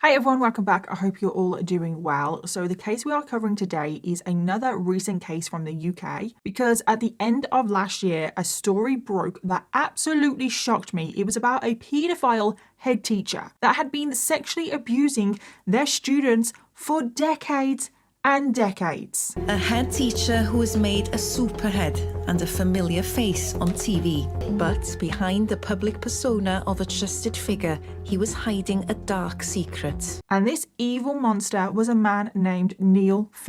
Hi everyone, welcome back. I hope you're all doing well. So the case we are covering today is another recent case from the UK because at the end of last year, a story broke that absolutely shocked me. It was about a paedophile head teacher that had been sexually abusing their students for decades and decades. A head teacher who has made a superhead and a familiar face on TV. But behind the public persona of a trusted figure, he was hiding a dark secret. And this evil monster was a man named e.l.f.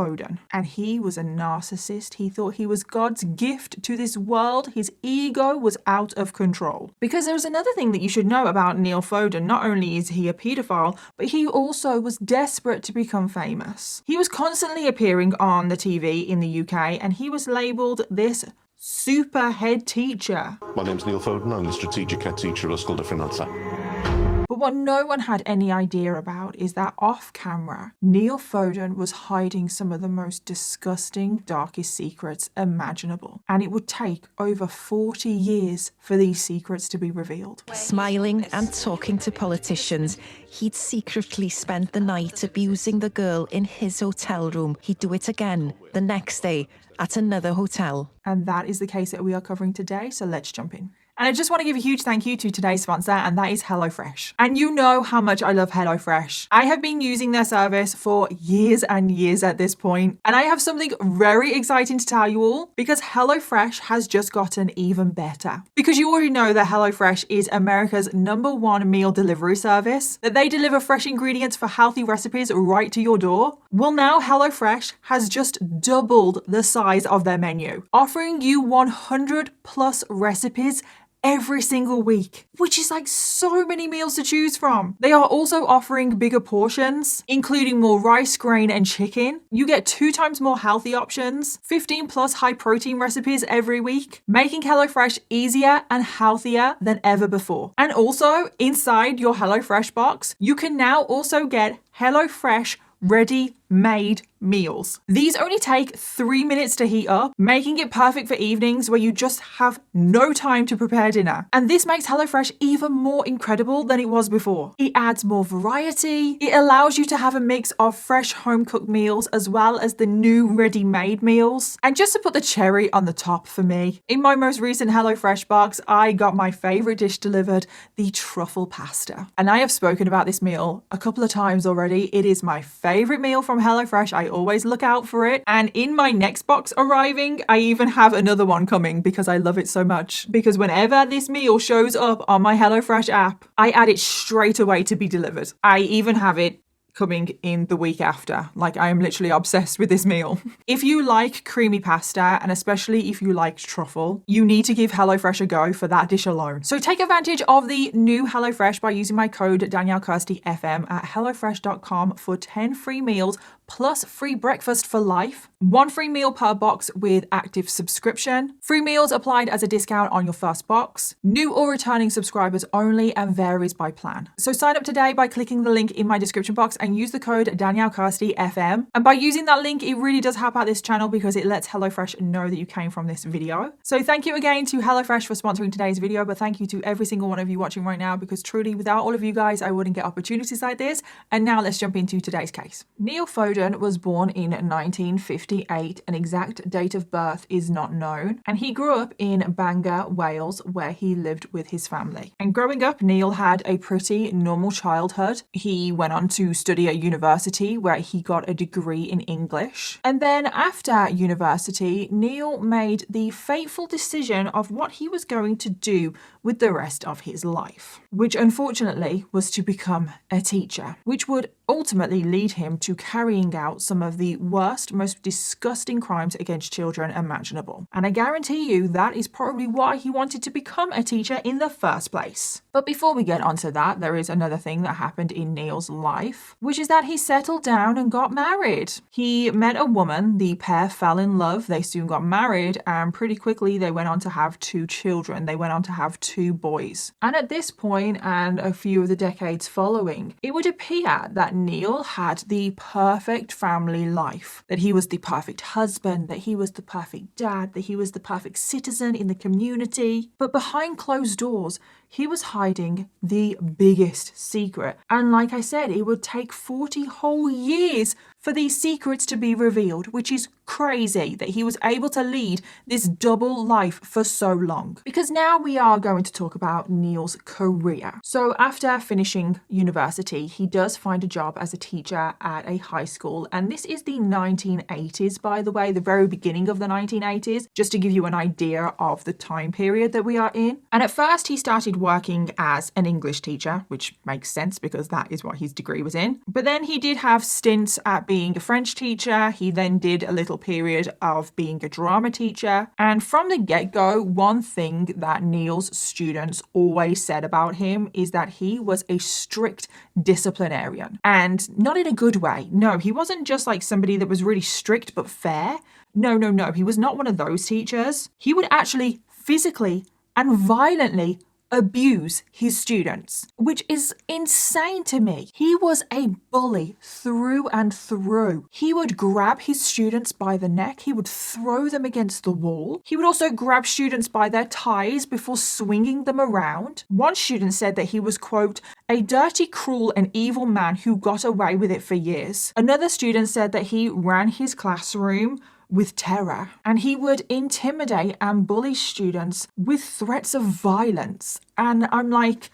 And he was a narcissist. He thought he was God's gift to this world. His ego was out of control. Because there's another thing that you should know about e.l.f. Not only is he a paedophile, but he also was desperate to become famous. He was constantly appearing on the TV in the UK and he was labelled this super head teacher. My name's e.l.f. I'm the strategic head teacher at Ysgol de Finanza. But what no one had any idea about is that off camera, e.l.f. was hiding some of the most disgusting, darkest secrets imaginable. And it would take over 40 years for these secrets to be revealed. Smiling and talking to politicians, he'd secretly spent the night abusing the girl in his hotel room. He'd do it again the next day at another hotel. And that is the case that we are covering today, so let's jump in. And I just want to give a huge thank you to today's sponsor, and that is HelloFresh. And you know how much I love HelloFresh. I have been using their service for years and years at this point, and I have something very exciting to tell you all, because HelloFresh has just gotten even better. Because you already know that HelloFresh is America's #1 meal delivery service, that they deliver fresh ingredients for healthy recipes right to your door. Well, now HelloFresh has just doubled the size of their menu, offering you 100 plus recipes every single week, which is like so many meals to choose from. They are also offering bigger portions, including more rice, grain, and chicken. You get 2 times more healthy options, 15 plus high protein recipes every week, making HelloFresh easier and healthier than ever before. And also, inside your HelloFresh box, you can now also get HelloFresh ready-made meals. These only take 3 minutes to heat up, making it perfect for evenings where you just have no time to prepare dinner. And this makes HelloFresh even more incredible than it was before. It adds more variety. It allows you to have a mix of fresh home-cooked meals as well as the new ready-made meals. And just to put the cherry on the top for me, in my most recent HelloFresh box, I got my favorite dish delivered, the truffle pasta. And I have spoken about this meal a couple of times already. It is my favorite meal from HelloFresh. I always look out for it. And in my next box arriving, I even have another one coming because I love it so much. Because whenever this meal shows up on my HelloFresh app, I add it straight away to be delivered. I even have it coming in the week after. Like, I am literally obsessed with this meal. If you like creamy pasta, and especially if you like truffle, you need to give HelloFresh a go for that dish alone. So take advantage of the new HelloFresh by using my code DanielleKirstyFM at hellofresh.com for 10 free meals plus free breakfast for life, 1 free meal per box with active subscription, free meals applied as a discount on your first box, new or returning subscribers only, and varies by plan. So sign up today by clicking the link in my description box and use the code DanielleKirstyFM. And by using that link, it really does help out this channel because it lets HelloFresh know that you came from this video. So thank you again to HelloFresh for sponsoring today's video, but thank you to every single one of you watching right now, because truly without all of you guys, I wouldn't get opportunities like this. And now let's jump into today's case. e.l.f. was born in 1958. An exact date of birth is not known, and he grew up in Bangor, Wales, where he lived with his family. And growing up, e.l.f. had a pretty normal childhood. He went on to study at university where he got a degree in English. And then after university, e.l.f. made the fateful decision of what he was going to do with the rest of his life, which unfortunately was to become a teacher, which would ultimately lead him to carrying out some of the worst, most disgusting crimes against children imaginable. And I guarantee you that is probably why he wanted to become a teacher in the first place. But before we get onto that, there is another thing that happened in e.l.f.'s life, which is that he settled down and got married. He met a woman, the pair fell in love, they soon got married, and pretty quickly they went on to have 2 children. They went on to have 2 boys. And at this point, and a few of the decades following, it would appear that e.l.f. had the perfect family life, that he was the perfect husband, that he was the perfect dad, that he was the perfect citizen in the community. But behind closed doors, he was hiding the biggest secret. And like I said, it would take 40 whole years for these secrets to be revealed, which is crazy that he was able to lead this double life for so long. Because now we are going to talk about Neil's career. So after finishing university, he does find a job as a teacher at a high school. And this is the 1980s, by the way, the very beginning of the 1980s, just to give you an idea of the time period that we are in. And at first he started working as an English teacher, which makes sense because that is what his degree was in. But then he did have stints at being a French teacher. He then did a little period of being a drama teacher. And from the get-go, one thing that Neil's students always said about him is that he was a strict disciplinarian. And not in a good way. No, he wasn't just like somebody that was really strict but fair. No. He was not one of those teachers. He would actually physically and violently abuse his students, which is insane to me. He was a bully through and through. He would grab his students by the neck. He would throw them against the wall. He would also grab students by their ties before swinging them around. One student said that he was, quote, a dirty, cruel and evil man who got away with it for years. Another student said that he ran his classroom with terror, and he would intimidate and bully students with threats of violence. And I'm like,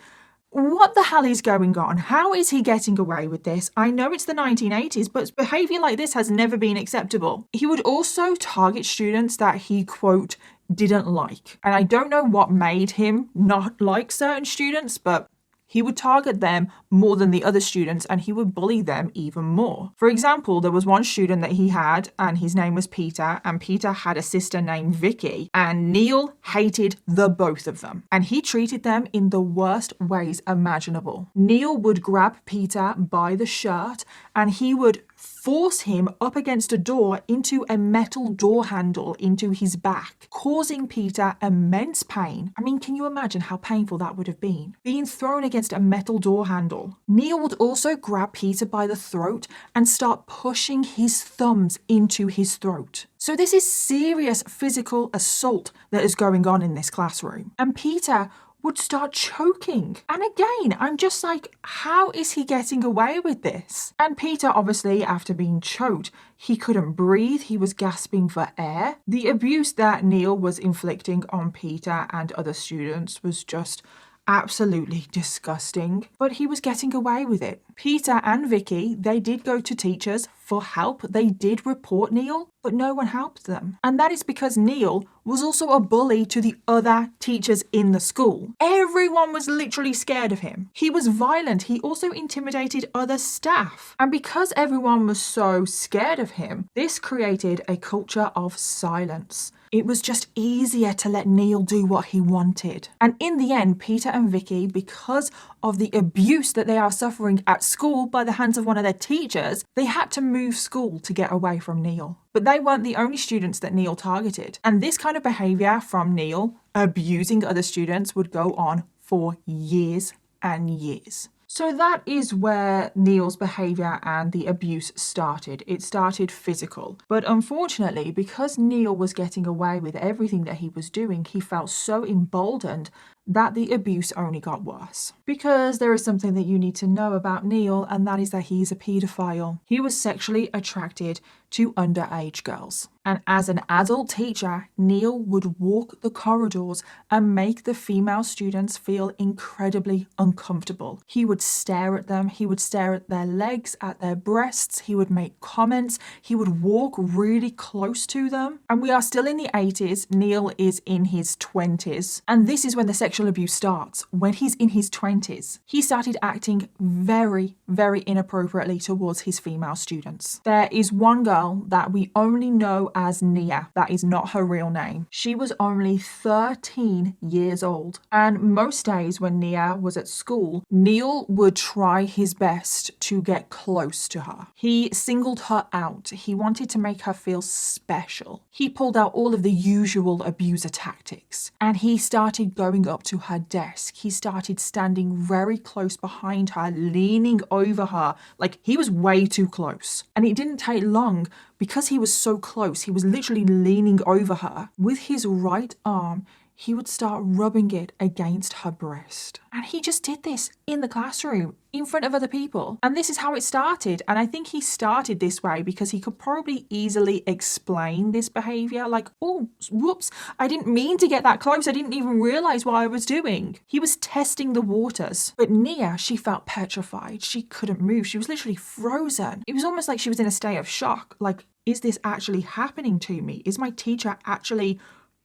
what the hell is going on? How is he getting away with this? I know it's the 1980s, but behavior like this has never been acceptable. He would also target students that he, quote, didn't like. And I don't know what made him not like certain students, but he would target them more than the other students, and he would bully them even more. For example, there was one student that he had, and his name was Peter, and Peter had a sister named Vicky, and Neil hated the both of them, and he treated them in the worst ways imaginable. Neil would grab Peter by the shirt, and he would force him up against a door into a metal door handle into his back, causing Peter immense pain. I mean, can you imagine how painful that would have been? Being thrown against a metal door handle. Neil would also grab Peter by the throat and start pushing his thumbs into his throat. So this is serious physical assault that is going on in this classroom. And Peter would start choking. And again, I'm just like, how is he getting away with this? And Peter, obviously, after being choked, he couldn't breathe. He was gasping for air. The abuse that Neil was inflicting on Peter and other students was just absolutely disgusting, but he was getting away with it. Peter and Vicky, they did go to teachers for help. They did report Neil, but no one helped them. And that is because Neil was also a bully to the other teachers in the school. Everyone was literally scared of him. He was violent. He also intimidated other staff. And because everyone was so scared of him, this created a culture of silence. It was just easier to let Neil do what he wanted. And in the end, Peter and Vicky, because of the abuse that they are suffering at school by the hands of one of their teachers, they had to move school to get away from Neil. But they weren't the only students that Neil targeted. And this kind of behavior from Neil, abusing other students, would go on for years and years. So that is where Neil's behaviour and the abuse started. It started physical. But unfortunately, because Neil was getting away with everything that he was doing, he felt so emboldened that the abuse only got worse. Because there is something that you need to know about Neil, and that is that he's a paedophile. He was sexually attracted to underage girls. And as an adult teacher, Neil would walk the corridors and make the female students feel incredibly uncomfortable. He would stare at them. He would stare at their legs, at their breasts. He would make comments. He would walk really close to them. And we are still in the 80s. Neil is in his 20s. And this is when the sexual abuse starts. When he's in his 20s, he started acting very, very inappropriately towards his female students. There is one girl that we only know as Nia. That is not her real name. She was only 13 years old. And most days when Nia was at school, Neil would try his best to get close to her. He singled her out. He wanted to make her feel special. He pulled out all of the usual abuser tactics. And he started going up to her desk. He started standing very close behind her, leaning over her. Like, he was way too close. And it didn't take long. Because he was so close, he was literally leaning over her. With his right arm, he would start rubbing it against her breast. And he just did this in the classroom, in front of other people. And this is how it started. And I think he started this way because he could probably easily explain this behavior. Like, oh, whoops, I didn't mean to get that close. I didn't even realize what I was doing. He was testing the waters. But Nia, she felt petrified. She couldn't move. She was literally frozen. It was almost like she was in a state of shock. Like, is this actually happening to me? Is my teacher actually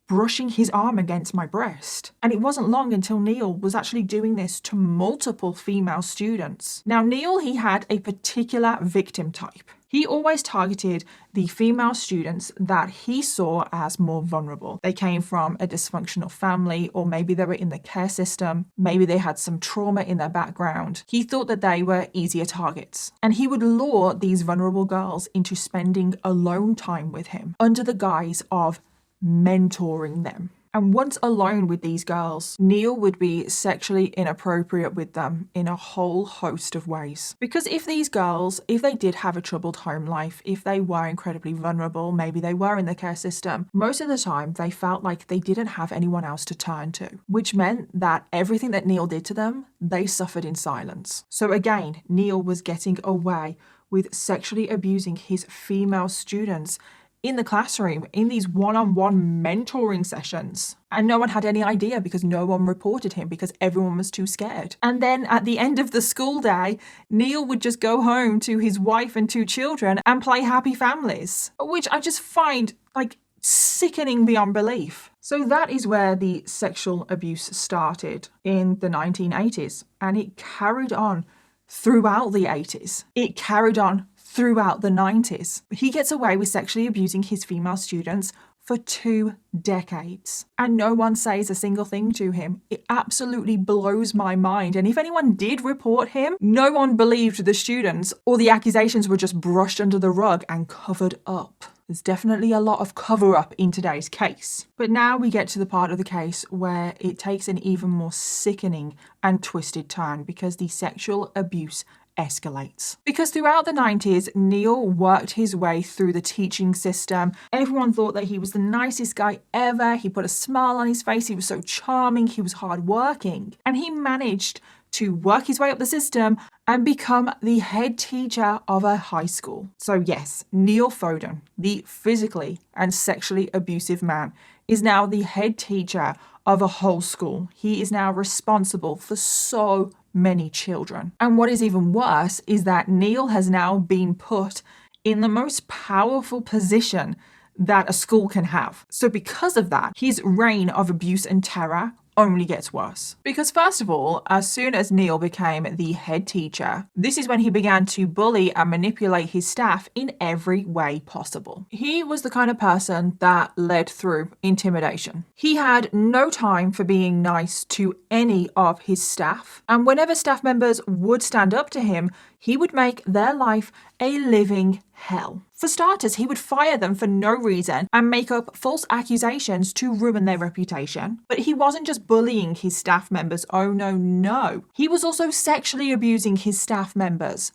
brushing his arm against my breast? And it wasn't long until Neil was actually doing this to multiple female students. Now, Neil, he had a particular victim type. He always targeted the female students that he saw as more vulnerable. They came from a dysfunctional family, or maybe they were in the care system. Maybe they had some trauma in their background. He thought that they were easier targets. And he would lure these vulnerable girls into spending alone time with him under the guise of mentoring them. And once alone with these girls, Neil would be sexually inappropriate with them in a whole host of ways. Because if these girls, if they did have a troubled home life, if they were incredibly vulnerable, maybe they were in the care system, most of the time they felt like they didn't have anyone else to turn to, which meant that everything that Neil did to them, they suffered in silence. So again, Neil was getting away with sexually abusing his female students in the classroom, in these one-on-one mentoring sessions. And no one had any idea because no one reported him because everyone was too scared. And then at the end of the school day, Neil would just go home to his wife and 2 children and play happy families, which I just find like sickening beyond belief. So that is where the sexual abuse started in the 1980s, and it carried on throughout the 80s. It carried on throughout the 90s. He gets away with sexually abusing his female students for 2 decades. And no one says a single thing to him. It absolutely blows my mind. And if anyone did report him, no one believed the students, or the accusations were just brushed under the rug and covered up. There's definitely a lot of cover up in today's case. But now we get to the part of the case where it takes an even more sickening and twisted turn because the sexual abuse escalates. Because throughout the 90s, Neil worked his way through the teaching system. Everyone thought that he was the nicest guy ever. He put a smile on his face. He was so charming. He was hardworking. And he managed to work his way up the system and become the head teacher of a high school. So yes, Neil Foden, the physically and sexually abusive man, is now the head teacher of a whole school. He is now responsible for so many children. And what is even worse is that Neil has now been put in the most powerful position that a school can have. So because of that, his reign of abuse and terror only gets worse. Because first of all, as soon as Neil became the head teacher, this is when he began to bully and manipulate his staff in every way possible. He was the kind of person that led through intimidation. He had no time for being nice to any of his staff, and whenever staff members would stand up to him, he would make their life a living hell. For starters, he would fire them for no reason and make up false accusations to ruin their reputation. But he wasn't just bullying his staff members. Oh no. He was also sexually abusing his staff members.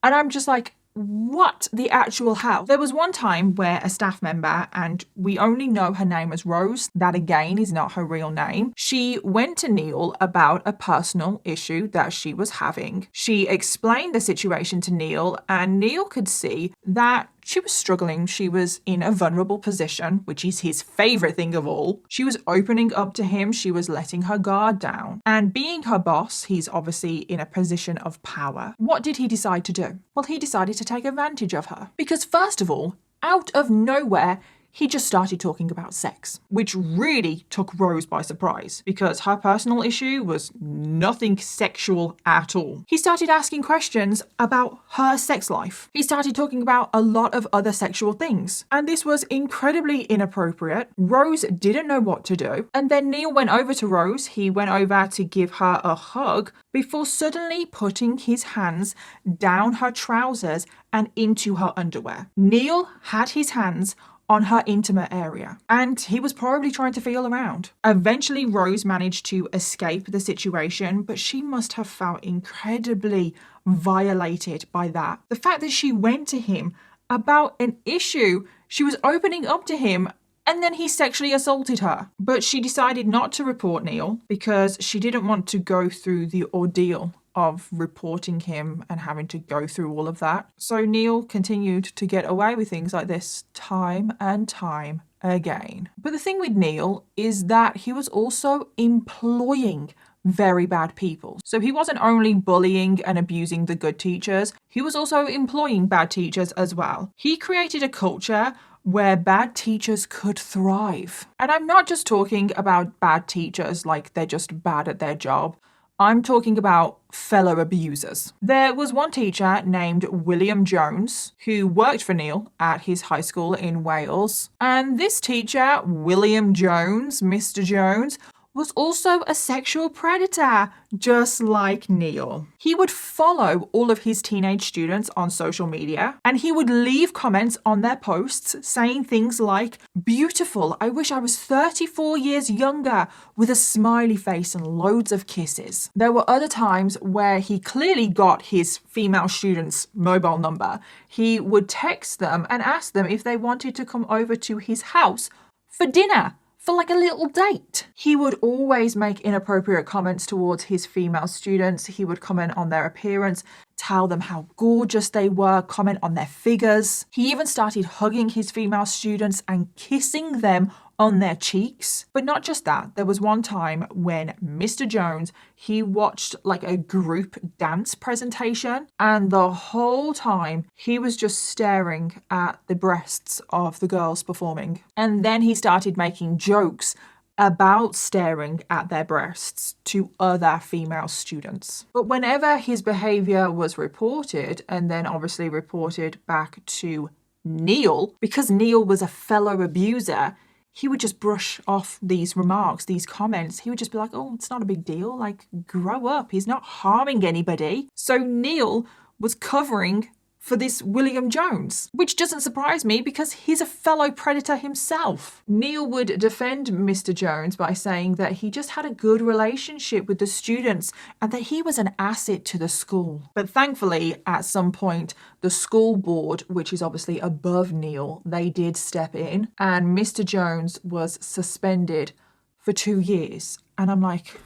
And I'm just like, what the actual hell? There was one time where a staff member, and we only know her name as Rose, that again is not her real name, she went to Neil about a personal issue that she was having. She explained the situation to Neil, and Neil could see that she was struggling. She was in a vulnerable position, which is his favorite thing of all. She was opening up to him. She was letting her guard down. And being her boss, he's obviously in a position of power. What did he decide to do? Well, he decided to take advantage of her. Because first of all, out of nowhere, he just started talking about sex, which really took Rose by surprise because her personal issue was nothing sexual at all. He started asking questions about her sex life. He started talking about a lot of other sexual things, and this was incredibly inappropriate. Rose didn't know what to do, and then Neil went over to Rose. He went over to give her a hug before suddenly putting his hands down her trousers and into her underwear. Neil had his hands on her intimate area, and he was probably trying to feel around. Eventually, Rose managed to escape the situation, but she must have felt incredibly violated by that. The fact that she went to him about an issue, she was opening up to him and then he sexually assaulted her. But she decided not to report Neil because she didn't want to go through the ordeal of reporting him and having to go through all of that. So Neil continued to get away with things like this time and time again. But the thing with Neil is that he was also employing very bad people. So he wasn't only bullying and abusing the good teachers, he was also employing bad teachers as well. He created a culture where bad teachers could thrive. And I'm not just talking about bad teachers like they're just bad at their job. I'm talking about fellow abusers. There was one teacher named William Jones who worked for Neil at his high school in Wales. And this teacher, William Jones, Mr. Jones, was also a sexual predator, just like Neil. He would follow all of his teenage students on social media, and he would leave comments on their posts saying things like, "Beautiful, I wish I was 34 years younger," with a smiley face and loads of kisses. There were other times where he clearly got his female students' mobile number. He would text them and ask them if they wanted to come over to his house for dinner, for like a little date. He would always make inappropriate comments towards his female students. He would comment on their appearance, tell them how gorgeous they were, comment on their figures. He even started hugging his female students and kissing them on their cheeks. But not just that, there was one time when Mr. Jones, he watched like a group dance presentation, and the whole time he was just staring at the breasts of the girls performing. And then he started making jokes about staring at their breasts to other female students. But whenever his behavior was reported, and then obviously reported back to Neil, because Neil was a fellow abuser, he would just brush off these remarks, these comments. He would just be like, "Oh, it's not a big deal. Like, grow up. He's not harming anybody." So Neil was covering for this William Jones, which doesn't surprise me because he's a fellow predator himself. Neil would defend Mr. Jones by saying that he just had a good relationship with the students and that he was an asset to the school. But thankfully, at some point, the school board, which is obviously above Neil, they did step in, and Mr. Jones was suspended for 2 years. And I'm like,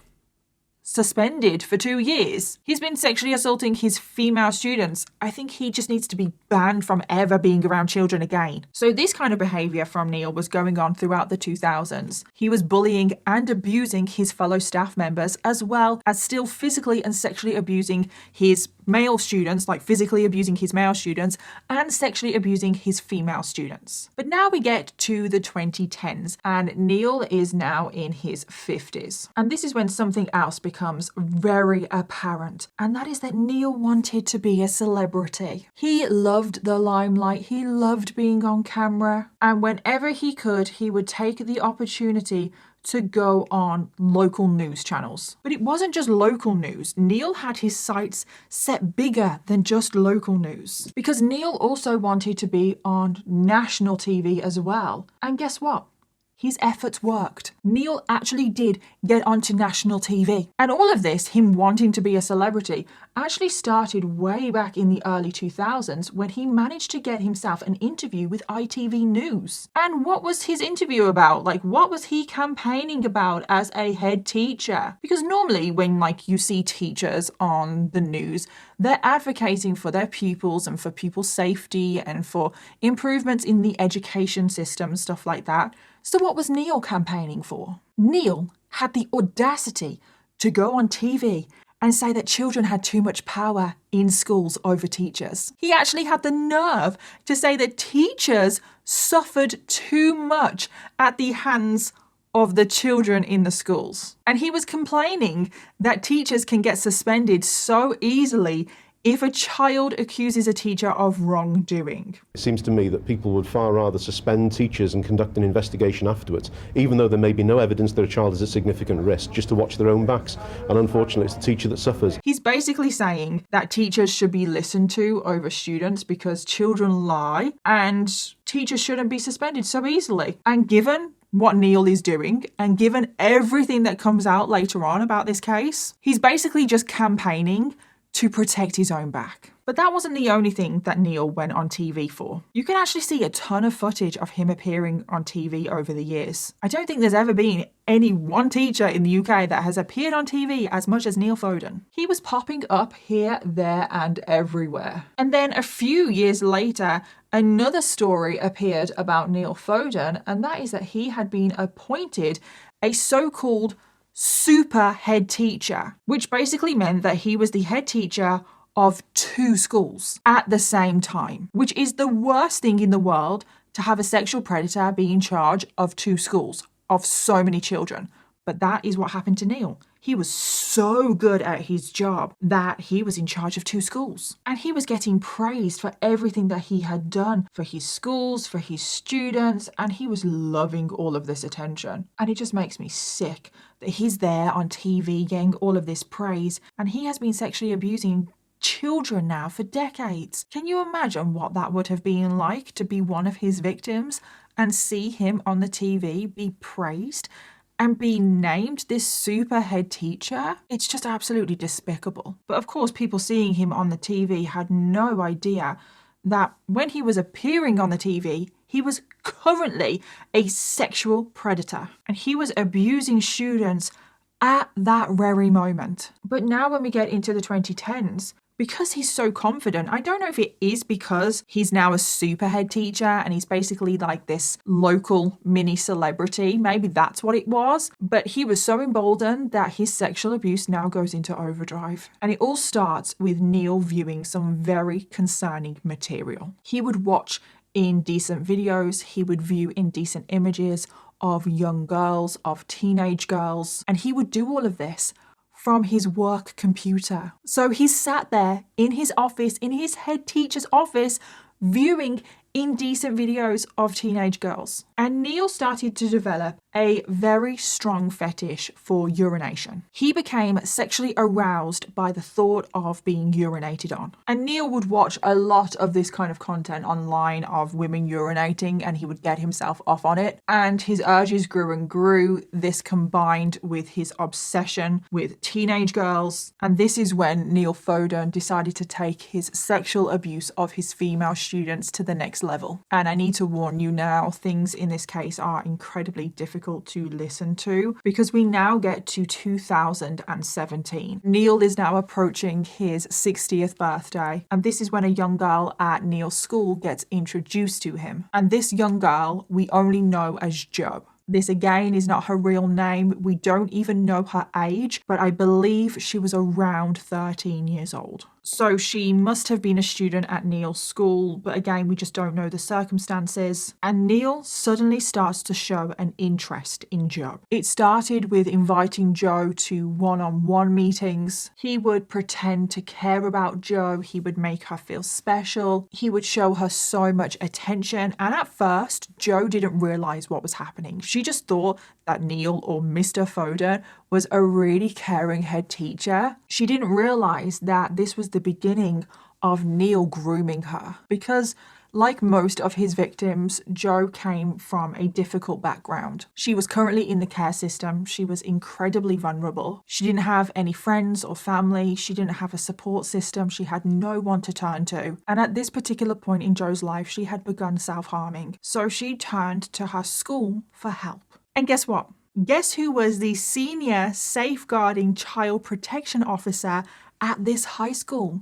suspended for 2 years? He's been sexually assaulting his female students. I think he just needs to be banned from ever being around children again. So this kind of behaviour from Neil was going on throughout the 2000s. He was bullying and abusing his fellow staff members, as well as still physically and sexually abusing his male students, like physically abusing his male students and sexually abusing his female students. But now we get to the 2010s, and Neil is now in his 50s. And this is when something else becomes very apparent, and that is that Neil wanted to be a celebrity. He loved the limelight, he loved being on camera, and whenever he could, he would take the opportunity to go on local news channels. But it wasn't just local news. Neil had his sights set bigger than just local news, because Neil also wanted to be on national TV as well. And guess what? His efforts worked. Neil actually did get onto national TV. And all of this, him wanting to be a celebrity, actually started way back in the early 2000s when he managed to get himself an interview with ITV News. And what was his interview about? Like, what was he campaigning about as a head teacher? Because normally when you see teachers on the news, they're advocating for their pupils and for pupils' safety and for improvements in the education system, stuff like that. So what was Neil campaigning for? Neil had the audacity to go on TV and say that children had too much power in schools over teachers. He actually had the nerve to say that teachers suffered too much at the hands of the children in the schools. And he was complaining that teachers can get suspended so easily if a child accuses a teacher of wrongdoing. It seems to me that people would far rather suspend teachers and conduct an investigation afterwards, even though there may be no evidence that a child is at significant risk, just to watch their own backs. And unfortunately, it's the teacher that suffers. He's basically saying that teachers should be listened to over students because children lie, and teachers shouldn't be suspended so easily. And given what Neil is doing, and given everything that comes out later on about this case, he's basically just campaigning to protect his own back. But that wasn't the only thing that Neil went on TV for. You can actually see a ton of footage of him appearing on TV over the years. I don't think there's ever been any one teacher in the UK that has appeared on TV as much as Neil Foden. He was popping up here, there and everywhere. And then a few years later, another story appeared about Neil Foden, and that is that he had been appointed a so-called super head teacher, which basically meant that he was the head teacher of 2 schools at the same time, which is the worst thing in the world, to have a sexual predator be in charge of 2 schools, of so many children. But that is what happened to Neil. He was so good at his job that he was in charge of 2 schools. And he was getting praised for everything that he had done for his schools, for his students, and he was loving all of this attention. And it just makes me sick that he's there on TV getting all of this praise, and he has been sexually abusing children now for decades. Can you imagine what that would have been like to be one of his victims and see him on the TV be praised and be named this super head teacher? It's just absolutely despicable. But of course, people seeing him on the TV had no idea that when he was appearing on the TV, he was currently a sexual predator and he was abusing students at that very moment. But now when we get into the 2010s, because he's so confident, I don't know if it is because he's now a super head teacher and he's basically like this local mini celebrity. Maybe that's what it was. But he was so emboldened that his sexual abuse now goes into overdrive. And it all starts with Neil viewing some very concerning material. He would watch indecent videos, he would view indecent images of young girls, of teenage girls, and he would do all of this from his work computer. So he sat there in his office, in his head teacher's office, viewing indecent videos of teenage girls. And Neil started to develop a very strong fetish for urination. He became sexually aroused by the thought of being urinated on. And Neil would watch a lot of this kind of content online of women urinating, and he would get himself off on it. And his urges grew and grew. This combined with his obsession with teenage girls. And this is when Neil Foden decided to take his sexual abuse of his female students to the next level. And I need to warn you now, things in this case are incredibly difficult to listen to because we now get to 2017. Neil is now approaching his 60th birthday, and this is when a young girl at Neil's school gets introduced to him. And this young girl we only know as Jo. This again is not her real name. We don't even know her age, but I believe she was around 13 years old. So she must have been a student at Neil's school, but again, we just don't know the circumstances. And Neil suddenly starts to show an interest in Jo. It started with inviting Jo to one-on-one meetings. He would pretend to care about Jo. He would make her feel special. He would show her so much attention. And at first, Jo didn't realize what was happening. She just thought that Neil, or Mr. Foden, was a really caring head teacher. She didn't realize that this was the beginning of Neil grooming her, because like most of his victims, Jo came from a difficult background. She was currently in the care system. She was incredibly vulnerable. She didn't have any friends or family. She didn't have a support system. She had no one to turn to. And at this particular point in Jo's life, she had begun self-harming. So she turned to her school for help. And guess what? Guess who was the senior safeguarding child protection officer at this high school?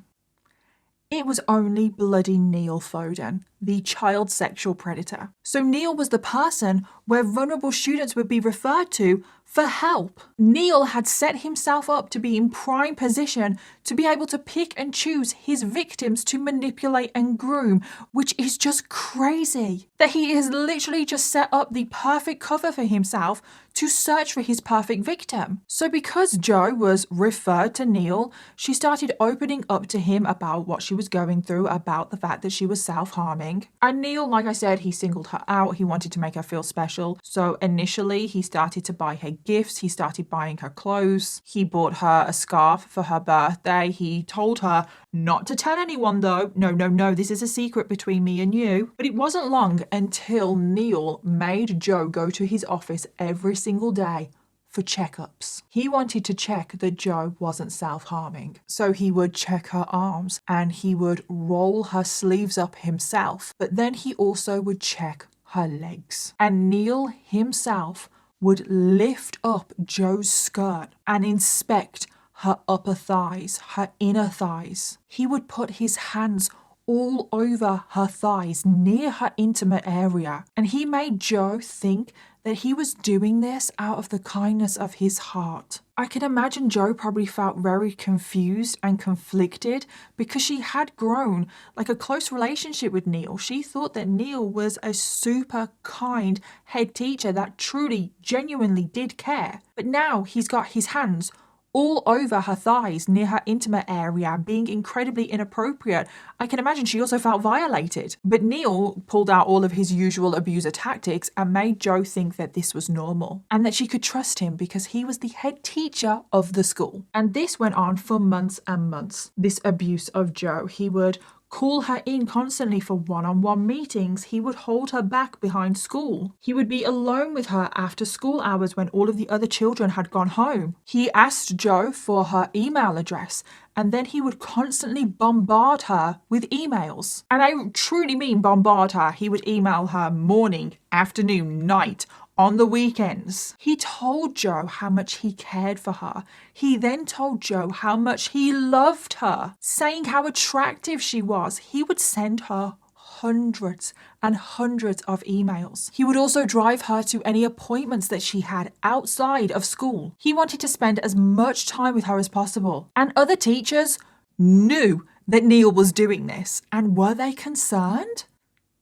It was only bloody Neil Foden, the child sexual predator. So Neil was the person where vulnerable students would be referred to for help. Neil had set himself up to be in prime position to be able to pick and choose his victims to manipulate and groom, which is just crazy. That he has literally just set up the perfect cover for himself to search for his perfect victim. So because Jo was referred to Neil, she started opening up to him about what she was going through, about the fact that she was self-harming. And Neil, like I said, he singled her out. He wanted to make her feel special. So initially, he started to buy her gifts. He started buying her clothes. He bought her a scarf for her birthday. He told her not to tell anyone though. No, this is a secret between me and you. But it wasn't long until Neil made Jo go to his office every single day for checkups. He wanted to check that Jo wasn't self-harming. So he would check her arms and he would roll her sleeves up himself, but then he also would check her legs. And Neil himself would lift up Jo's skirt and inspect her upper thighs, her inner thighs. He would put his hands all over her thighs, near her intimate area. And he made Jo think that he was doing this out of the kindness of his heart. I can imagine Jo probably felt very confused and conflicted because she had grown like a close relationship with Neil. She thought that Neil was a super kind head teacher that truly, genuinely did care. But now he's got his hands all over her thighs, near her intimate area, being incredibly inappropriate. I can imagine she also felt violated. But Neil pulled out all of his usual abuser tactics and made Jo think that this was normal and that she could trust him because he was the head teacher of the school. And this went on for months and months, this abuse of Jo. He would call her in constantly for one-on-one meetings. He would hold her back behind school. He would be alone with her after school hours when all of the other children had gone home. He asked Jo for her email address, and then he would constantly bombard her with emails. And I truly mean bombard her. He would email her morning, afternoon, night, on the weekends. He told Jo how much he cared for her. He then told Jo how much he loved her, saying how attractive she was. He would send her hundreds and hundreds of emails. He would also drive her to any appointments that she had outside of school. He wanted to spend as much time with her as possible. And other teachers knew that Neil was doing this. And were they concerned?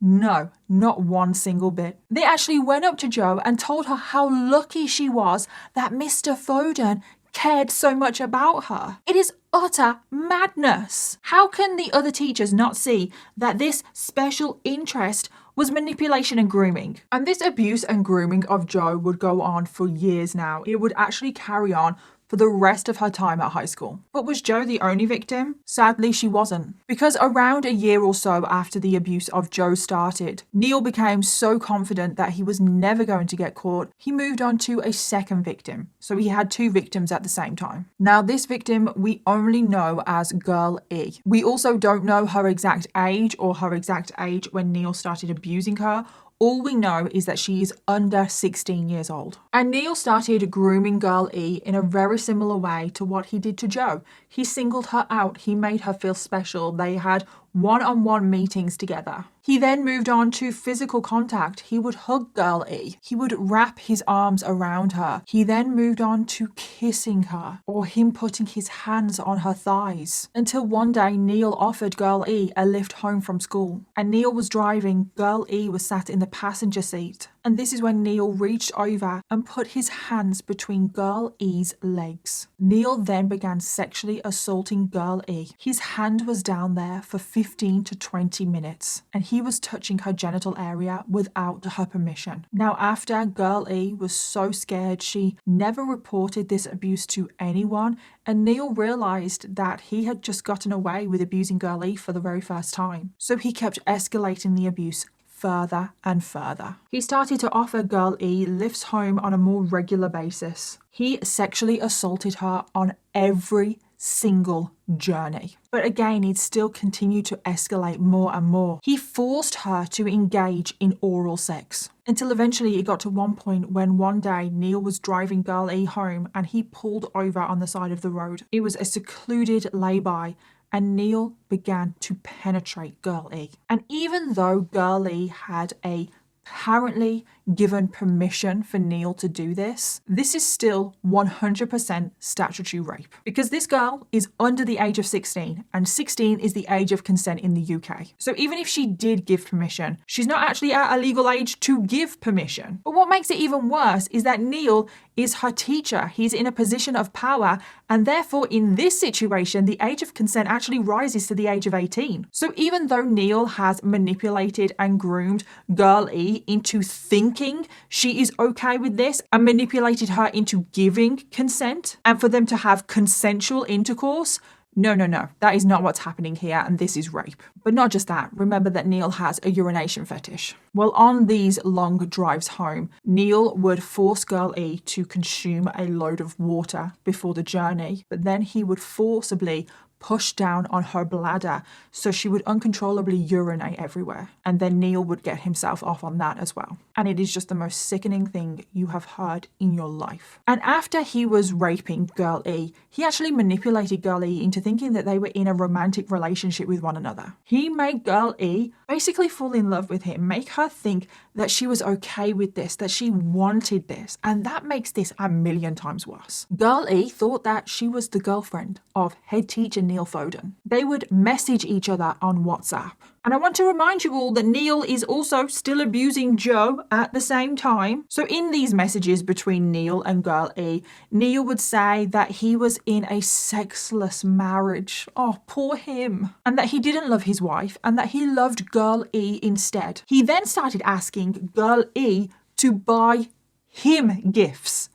No, not one single bit. They actually went up to Jo and told her how lucky she was that Mr. Foden cared so much about her. It is utter madness. How can the other teachers not see that this special interest was manipulation and grooming? And this abuse and grooming of Jo would go on for years now. It would actually carry on for the rest of her time at high school. But was Jo the only victim? Sadly, she wasn't. Because around a year or so after the abuse of Jo started, Neil became so confident that he was never going to get caught, he moved on to a second victim. So he had two victims at the same time. Now, this victim we only know as Girl E. We also don't know her exact age or her exact age when Neil started abusing her. All we know is that she is under 16 years old. And Neil started grooming Girl E in a very similar way to what he did to Jo. He singled her out. He made her feel special. They had one-on-one meetings together. He then moved on to physical contact. He would hug Girl E. He would wrap his arms around her. He then moved on to kissing her or him putting his hands on her thighs. Until one day Neil offered Girl E a lift home from school. And Neil was driving. Girl E was sat in the passenger seat. And this is when Neil reached over and put his hands between Girl E's legs. Neil then began sexually assaulting Girl E. His hand was down there for 15 to 20 minutes, and he was touching her genital area without her permission. Now, after, Girl E was so scared she never reported this abuse to anyone, and Neil realized that he had just gotten away with abusing Girl E for the very first time. So he kept escalating the abuse further and further. He started to offer Girl E lifts home on a more regular basis. He sexually assaulted her on every single journey. But again, he'd still continue to escalate more and more. He forced her to engage in oral sex until eventually it got to one point when one day Neil was driving Girl E home and he pulled over on the side of the road. It was a secluded lay-by, and Neil began to penetrate Girl E. And even though Girl E had apparently given permission for Neil to do this, this is still 100% statutory rape. Because this girl is under the age of 16, and 16 is the age of consent in the UK. So even if she did give permission, she's not actually at a legal age to give permission. But what makes it even worse is that Neil is her teacher. He's in a position of power, and therefore in this situation, the age of consent actually rises to the age of 18. So even though Neil has manipulated and groomed Girl E into thinking she is okay with this and manipulated her into giving consent and for them to have consensual intercourse, no, that is not what's happening here, and this is rape. But not just that, remember that Neil has a urination fetish. Well, on these long drives home, Neil would force Girl E to consume a load of water before the journey, but then he would forcibly push down on her bladder so she would uncontrollably urinate everywhere. And then Neil would get himself off on that as well. And it is just the most sickening thing you have heard in your life. And after he was raping Girl E, he actually manipulated Girl E into thinking that they were in a romantic relationship with one another. He made Girl E basically fall in love with him, make her think that she was okay with this, that she wanted this. And that makes this a million times worse. Girl E thought that she was the girlfriend of head teacher Neil Foden. They would message each other on WhatsApp. And I want to remind you all that Neil is also still abusing Joe at the same time. So in these messages between Neil and Girl E, Neil would say that he was in a sexless marriage. Oh, poor him. And that he didn't love his wife and that he loved Girl E instead. He then started asking Girl E to buy him gifts.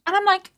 And I'm like,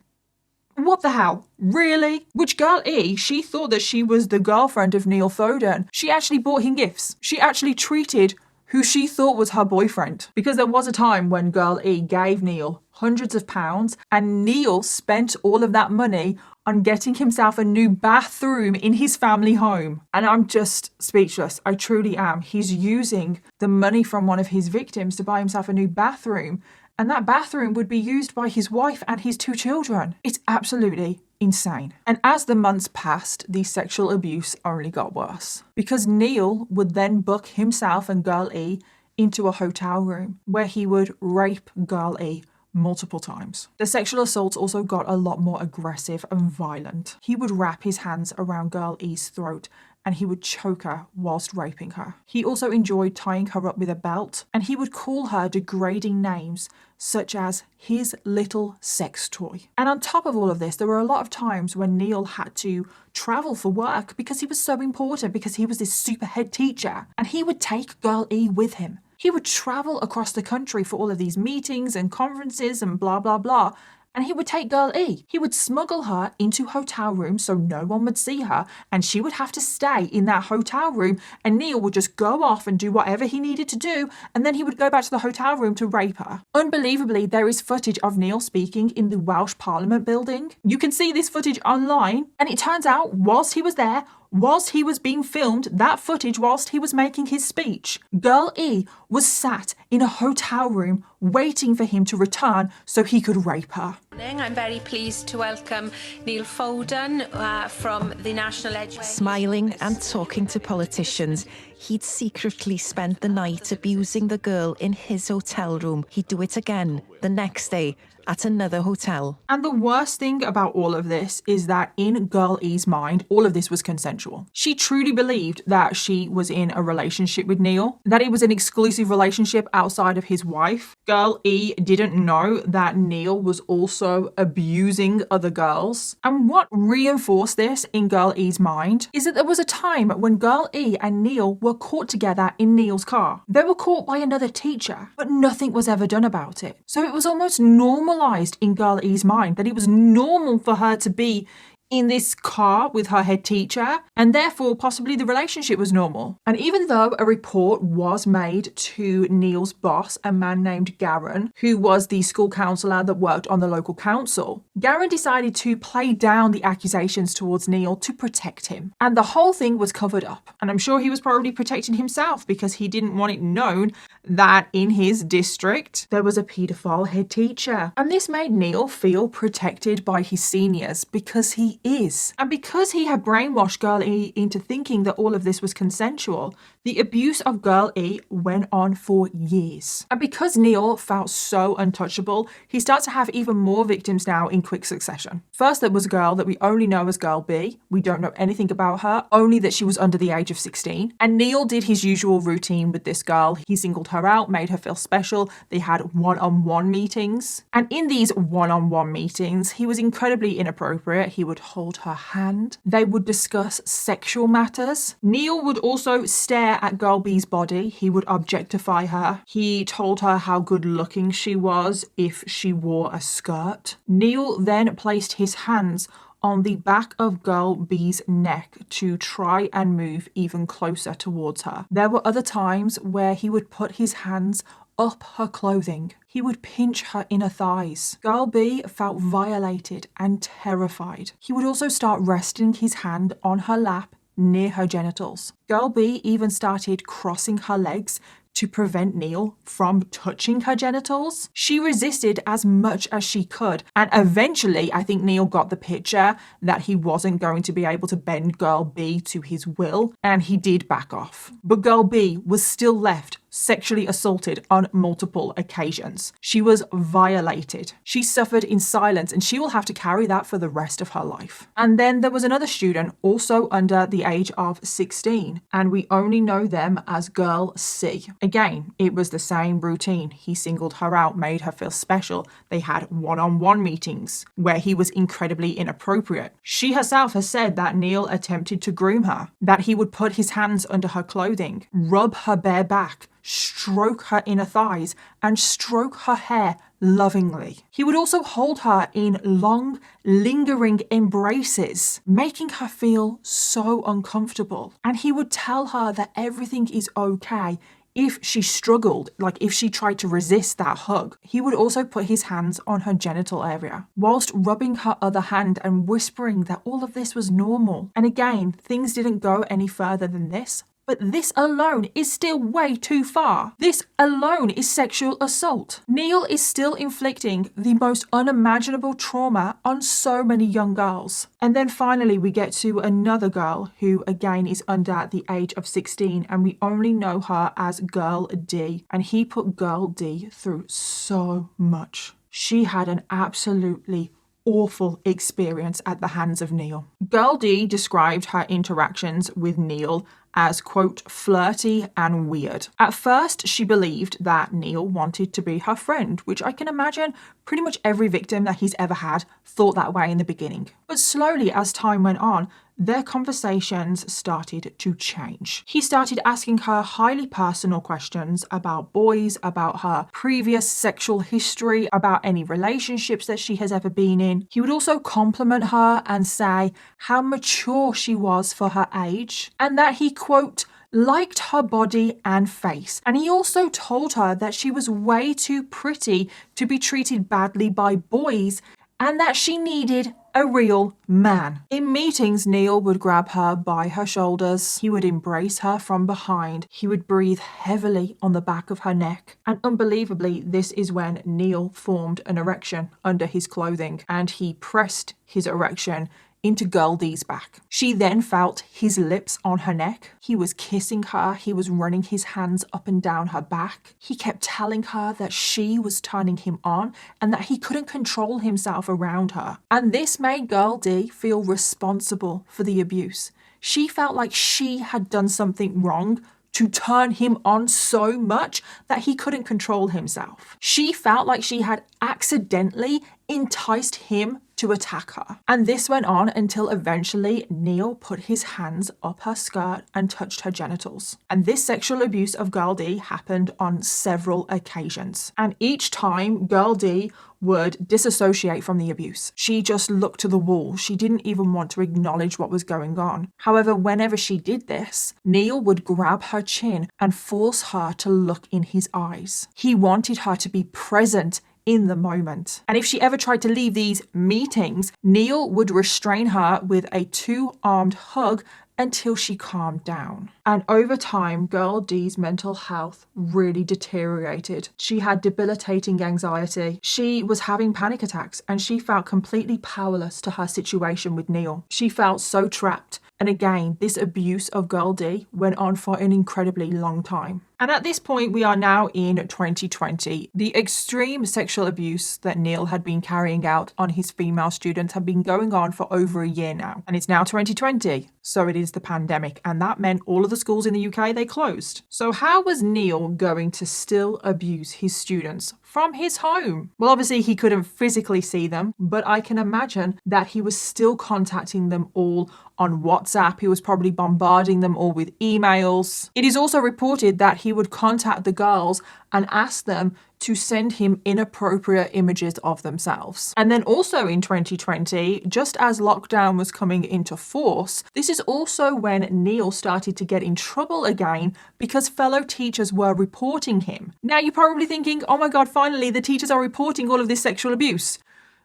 what the hell? Really? Which Girl E, she thought that she was the girlfriend of Neil Foden. She actually bought him gifts. She actually treated who she thought was her boyfriend. Because there was a time when Girl E gave Neil hundreds of pounds and Neil spent all of that money on getting himself a new bathroom in his family home. And I'm just speechless. I truly am. He's using the money from one of his victims to buy himself a new bathroom. And that bathroom would be used by his wife and his 2 children. It's absolutely insane. And as the months passed, the sexual abuse only got worse. Because Neil would then book himself and Girl E into a hotel room where he would rape Girl E multiple times. The sexual assaults also got a lot more aggressive and violent. He would wrap his hands around Girl E's throat and he would choke her whilst raping her. He also enjoyed tying her up with a belt, and he would call her degrading names such as his little sex toy. And on top of all of this, there were a lot of times when Neil had to travel for work because he was so important, because he was this super head teacher, and he would take Girl E with him. He would travel across the country for all of these meetings and conferences and blah, blah, blah. And he would take Girl E. He would smuggle her into hotel rooms so no one would see her, and she would have to stay in that hotel room, and Neil would just go off and do whatever he needed to do, and then he would go back to the hotel room to rape her. Unbelievably, there is footage of Neil speaking in the Welsh Parliament building. You can see this footage online, and it turns out whilst he was there, whilst he was being filmed, that footage whilst he was making his speech, Girl E was sat in a hotel room waiting for him to return so he could rape her. I'm very pleased to welcome Neil Foden from the National Education. Smiling and talking to politicians, he'd secretly spent the night abusing the girl in his hotel room. He'd do it again the next day at another hotel. And the worst thing about all of this is that in Girl E's mind, all of this was consensual. She truly believed that she was in a relationship with Neil, that it was an exclusive relationship outside of his wife. Girl E didn't know that Neil was also abusing other girls. And what reinforced this in Girl E's mind is that there was a time when Girl E and Neil were caught together in Neil's car. They were caught by another teacher, but nothing was ever done about it. So it was almost normalized in Girl E's mind that it was normal for her to be in this car with her head teacher, and therefore possibly the relationship was normal. And even though a report was made to Neil's boss, a man named Garen, who was the school counsellor that worked on the local council, Garen decided to play down the accusations towards Neil to protect him. And the whole thing was covered up. And I'm sure he was probably protecting himself because he didn't want it known that in his district there was a paedophile head teacher. And this made Neil feel protected by his seniors because he is. And because he had brainwashed Girl E into thinking that all of this was consensual, the abuse of Girl E went on for years. And because Neil felt so untouchable, he starts to have even more victims now in quick succession. First, there was a girl that we only know as Girl B. We don't know anything about her, only that she was under the age of 16. And Neil did his usual routine with this girl. He singled her out, made her feel special. They had one-on-one meetings. And in these one-on-one meetings, he was incredibly inappropriate. He would hold her hand. They would discuss sexual matters. Neil would also stare at Girl B's body. He would objectify her. He told her how good looking she was if she wore a skirt. Neil then placed his hands on the back of girl B's neck to try and move even closer towards her. There were other times where he would put his hands up her clothing. He would pinch her inner thighs. Girl B felt violated and terrified. He would also start resting his hand on her lap near her genitals. Girl B even started crossing her legs to prevent Neil from touching her genitals. She resisted as much as she could, and eventually I think Neil got the picture that he wasn't going to be able to bend girl B to his will, and he did back off. But girl B was still left sexually assaulted on multiple occasions. She was violated. She suffered in silence, and she will have to carry that for the rest of her life. And then there was another student, also under the age of 16, and we only know them as girl C. Again, it was the same routine. He singled her out, made her feel special. They had one-on-one meetings where he was incredibly inappropriate. She herself has said that Neil attempted to groom her, that he would put his hands under her clothing, rub her bare back, stroke her inner thighs, and stroke her hair lovingly. He would also hold her in long, lingering embraces, making her feel so uncomfortable. And he would tell her that everything is okay if she struggled, like if she tried to resist that hug. He would also put his hands on her genital area, whilst rubbing her other hand and whispering that all of this was normal. And again, things didn't go any further than this. But this alone is still way too far. This alone is sexual assault. Neil is still inflicting the most unimaginable trauma on so many young girls. And then finally we get to another girl who again is under the age of 16, and we only know her as girl D. And he put girl D through so much. She had an absolutely awful experience at the hands of Neil. Girl D described her interactions with Neil as, quote, flirty and weird. At first, she believed that Neil wanted to be her friend, which I can imagine pretty much every victim that he's ever had thought that way in the beginning. But slowly, as time went on, their conversations started to change. He started asking her highly personal questions about boys, about her previous sexual history, about any relationships that she has ever been in. He would also compliment her and say how mature she was for her age, and that he, quote, liked her body and face. And he also told her that she was way too pretty to be treated badly by boys, and that she needed a real man. In meetings, Neil would grab her by her shoulders. He would embrace her from behind. He would breathe heavily on the back of her neck. And unbelievably, this is when Neil formed an erection under his clothing, and he pressed his erection into Girl D's back. She then felt his lips on her neck. He was kissing her. He was running his hands up and down her back. He kept telling her that she was turning him on and that he couldn't control himself around her. And this made Girl D feel responsible for the abuse. She felt like she had done something wrong to turn him on so much that he couldn't control himself. She felt like she had accidentally enticed him to attack her. And this went on until eventually Neil put his hands up her skirt and touched her genitals. And this sexual abuse of Girl D happened on several occasions. And each time Girl D would disassociate from the abuse. She just looked to the wall. She didn't even want to acknowledge what was going on. However, whenever she did this, Neil would grab her chin and force her to look in his eyes. He wanted her to be present in the moment. And if she ever tried to leave these meetings, Neil would restrain her with a two-armed hug until she calmed down. And over time, Girl D's mental health really deteriorated. She had debilitating anxiety. She was having panic attacks, and she felt completely powerless to her situation with Neil. She felt so trapped. And again, this abuse of Girl D went on for an incredibly long time. And at this point, we are now in 2020. The extreme sexual abuse that Neil had been carrying out on his female students had been going on for over a year now. And it's now 2020, so it is the pandemic. And that meant all of the schools in the UK, they closed. So how was Neil going to still abuse his students from his home? Well, obviously he couldn't physically see them, but I can imagine that he was still contacting them all on WhatsApp WhatsApp. He was probably bombarding them all with emails. It is also reported that he would contact the girls and ask them to send him inappropriate images of themselves. And then also in 2020, just as lockdown was coming into force, this is also when Neil started to get in trouble again because fellow teachers were reporting him. Now you're probably thinking, oh my God, finally the teachers are reporting all of this sexual abuse.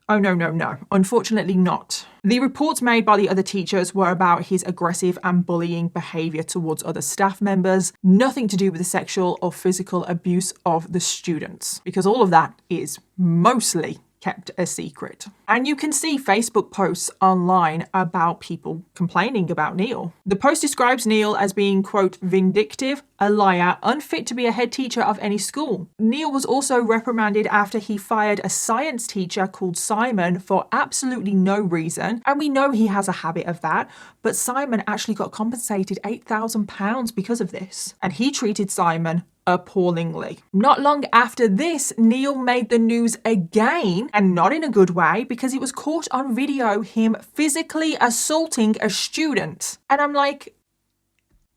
Oh, no. Unfortunately not. The reports made by the other teachers were about his aggressive and bullying behaviour towards other staff members, nothing to do with the sexual or physical abuse of the students, because all of that is mostly kept a secret. And you can see Facebook posts online about people complaining about Neil. The post describes Neil as being, quote, vindictive, a liar, unfit to be a head teacher of any school. Neil was also reprimanded after he fired a science teacher called Simon for absolutely no reason. And we know he has a habit of that, but Simon actually got compensated £8,000 because of this. And he treated Simon appallingly. Not long after this, Neil made the news again, and not in a good way, because it was caught on video him physically assaulting a student. And I'm like,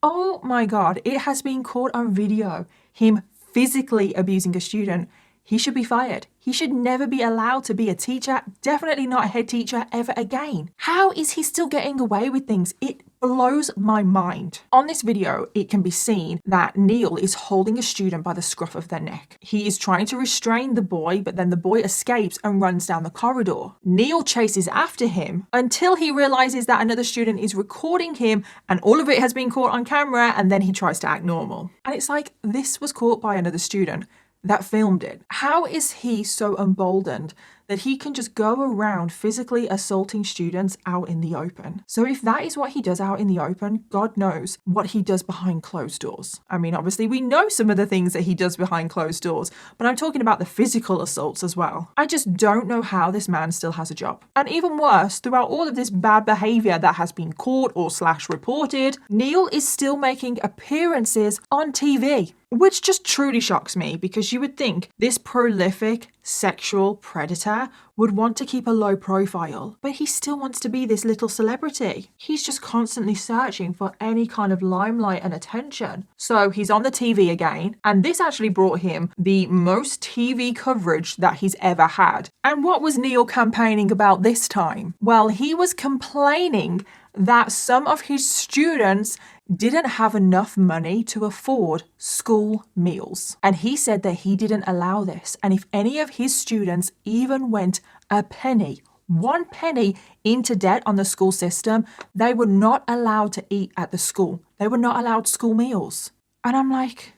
oh my God, it has been caught on video, him physically abusing a student. He should be fired. He should never be allowed to be a teacher, definitely not a head teacher ever again. How is he still getting away with things? It blows my mind. On this video, it can be seen that Neil is holding a student by the scruff of their neck. He is trying to restrain the boy, but then the boy escapes and runs down the corridor. Neil chases after him until he realizes that another student is recording him and all of it has been caught on camera, and then he tries to act normal. And it's like, this was caught by another student that filmed it. How is he so emboldened that he can just go around physically assaulting students out in the open? So if that is what he does out in the open, God knows what he does behind closed doors. I mean, obviously we know some of the things that he does behind closed doors, but I'm talking about the physical assaults as well. I just don't know how this man still has a job. And even worse, throughout all of this bad behavior that has been caught or / reported, Neil is still making appearances on TV. Which just truly shocks me, because you would think this prolific sexual predator would want to keep a low profile, but he still wants to be this little celebrity. He's just constantly searching for any kind of limelight and attention. So he's on the TV again, and this actually brought him the most TV coverage that he's ever had. And what was Neil campaigning about this time? Well, he was complaining that some of his students didn't have enough money to afford school meals. And he said that he didn't allow this. And if any of his students even went a penny, 1 penny into debt on the school system, they were not allowed to eat at the school. They were not allowed school meals. And I'm like,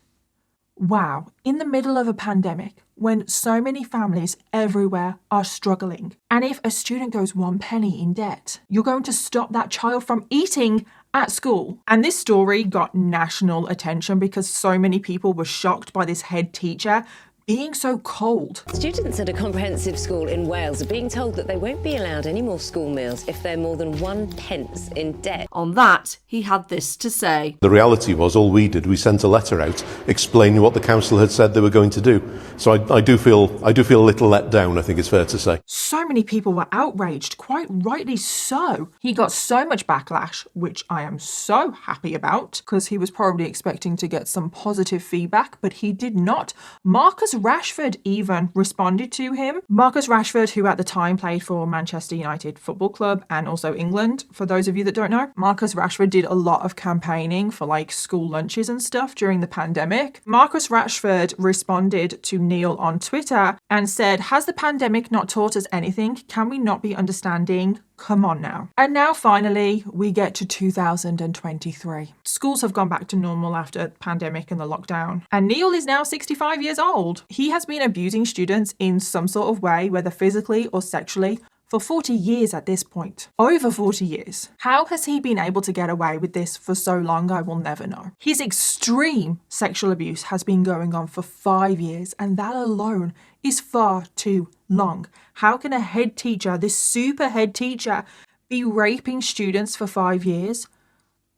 wow, in the middle of a pandemic, when so many families everywhere are struggling, and if a student goes 1 penny in debt, you're going to stop that child from eating at school. And this story got national attention because so many people were shocked by this head teacher being so cold. Students at a comprehensive school in Wales are being told that they won't be allowed any more school meals if they're more than 1 pence in debt. On that, he had this to say. The reality was, all we did, we sent a letter out explaining what the council had said they were going to do. So I do feel a little let down, I think it's fair to say. So many people were outraged, quite rightly so. He got so much backlash, which I am so happy about, because he was probably expecting to get some positive feedback, but he did not. Marcus Rashford even responded to him. Marcus Rashford, who at the time played for Manchester United Football Club and also England, for those of you that don't know. Marcus Rashford did a lot of campaigning for like school lunches and stuff during the pandemic. Marcus Rashford responded to Neil on Twitter and said, "Has the pandemic not taught us anything? Can we not be understanding? Come on now." And now finally we get to 2023. Schools have gone back to normal after the pandemic and the lockdown. And Neil is now 65 years old. He has been abusing students in some sort of way, whether physically or sexually, for 40 years at this point. Over 40 years. How has he been able to get away with this for so long? I will never know. His extreme sexual abuse has been going on for 5 years, and that alone is far too long. How can a head teacher, this super head teacher, be raping students for 5 years?